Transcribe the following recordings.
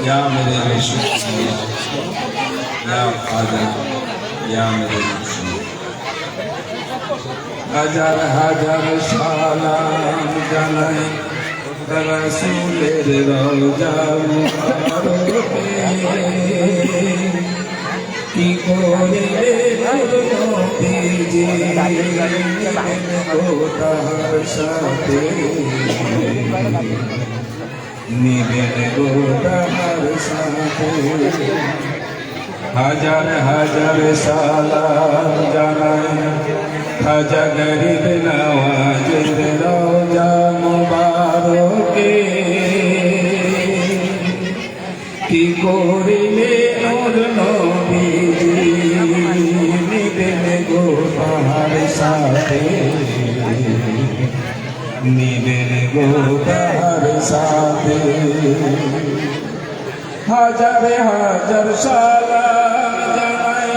या मेरे रसूल या ख्वाजा या मेरे रसूल। हजार हजार सालाम জানাই রাসূলের রওজা মুবারকে কি করিলে নবীজি গোটার সাথে নিবেন গোটার সাথে। হাজার হাজার সালাম জানাই খাজা গরিব নওয়াজের রওজা মুবারকে কি করিলে নূর নবীজি নিবেন গোটার সাথে নিবেন গোটার সাথে। হাজার হাজার সালাম জানাই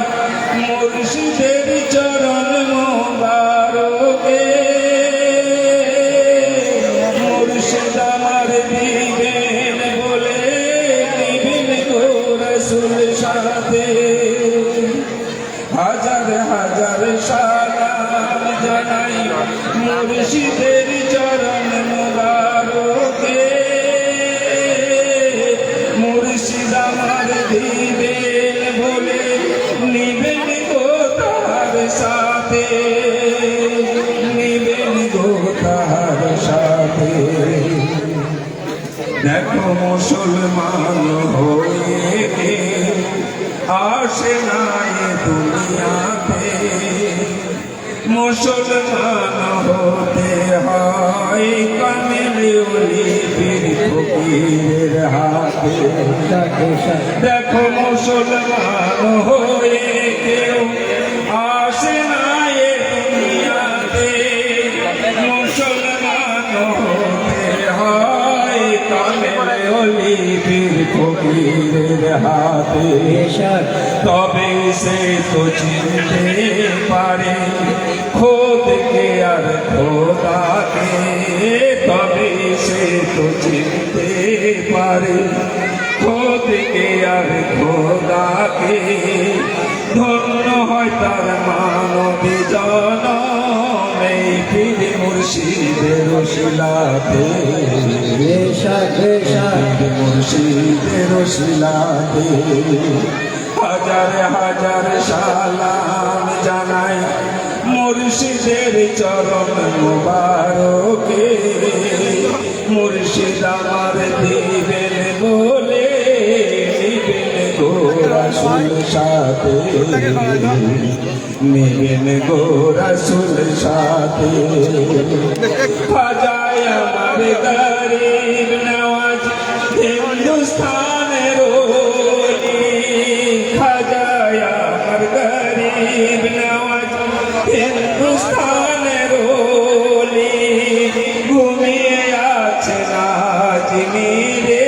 মুর্শিদের চরণ মোবারকে মুর্শিদ আমার দিবেন বলে দিবেন গো রাসূল সাথে। হাজার হাজার সালাম জানাই মুর্শিদের চরণ মোবারকে মুর্শিদ আমার দিবেন বলে নিবেন গো তার সাথে নিবেন গো তার সাথে। দেখো মুসলমান হয়ে আসে না এ দুনিয়াতে মুসলমান হতে হয় কামিল ওলি পীর ফকিরের হাতে। দেখো মুসলমান হয়ে কেউ আসে না এ দুনিয়াতে মুসলমান হতে হয় কামিল ওলি পীর ফকিরের হাতে। তবে সে তো চিনতে পারে খোদ কে আর খোদাকে তবে সে তো চিনতে পারে খোদ কে আর খোদাকে। ধন্য হয় তার মানব জনম এই পীর মুর্শিদের শিলাতে মুর্শিদের শিলাতে। হাজার হাজার সালাম জানাই মুর্শিদের চরণ মুবারকে মুর্শিদ আমার দিবেন বলে নিবেন গো রাসূল সাথে নিবেন গো রাসূল সাথে। খাজায় আমার গরিব নওয়াজ হিন্দুস্তানের ওলি খাজায় আমার গরিব নওয়াজ হিন্দুস্তানের ওলি ঘুমিয়ে আছে আজমিরে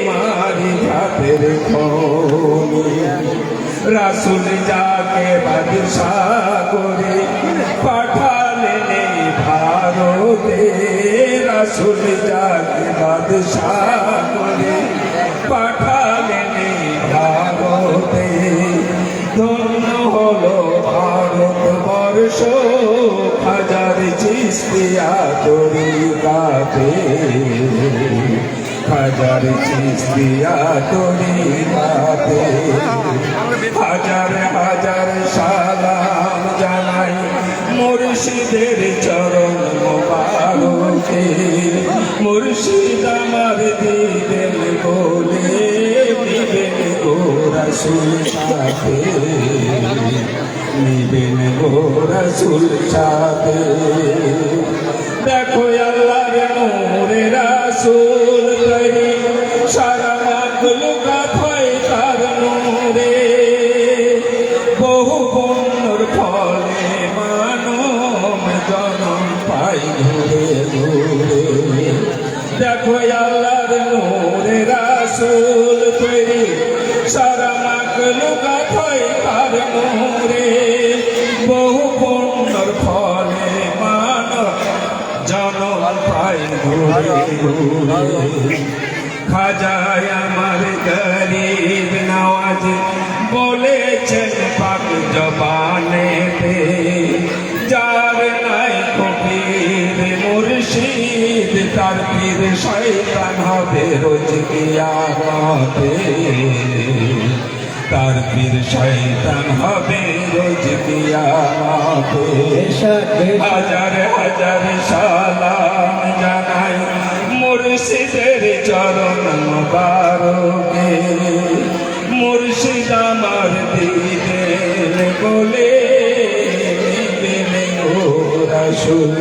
মারি ভাতের খোলি। রাসূল যাকে বাদশাহ করে পাঠালেন এই ভারতে রাসূল যাকে বাদশাহ করে পাঠালেন এই ভারতে। ধন্য হলো ভারতবর্ষ হাজার চিস্তিয়া তরিকাতে হাজার চিস্তিয়া তরিকাতে। হাজার হাজার সালাম জানাই মুর্শিদের চরণ মোবারকে মুর্শিদ আমার দিবেন বলে নিবেন গো রাসূল সাথে নিবেন গো রাসূল সাথে। দেখো আল্লাহর নূরে রাসূল করিম সারা মাখলুকাত হয় তার নূরে বহু পুণ্যর ফলে মানব জনম পাই ঘুরে ঘুরে। দেখো আল্লাহর নূরে রাসূল করিম সারা মাখলুকাত হয় তার নূরে বহু পুণ্যর ফলে মানব জনম পাই ঘুরে ঘুরে। খাজায় আমার গরিব নওয়াজ বলেছেন পাক জবানেতে, যার নাই কবির মুর্শিদ তার পীর শয়তান হবে রোজ কিয়ামতে, তার পীর শয়তান হবে রোজ কিয়ামতে। হাজার হাজার সালাম জানাই মুর্শিদের চরণ মুবারকে, মুর্শিদ আমার দিলেন বলে রাসূল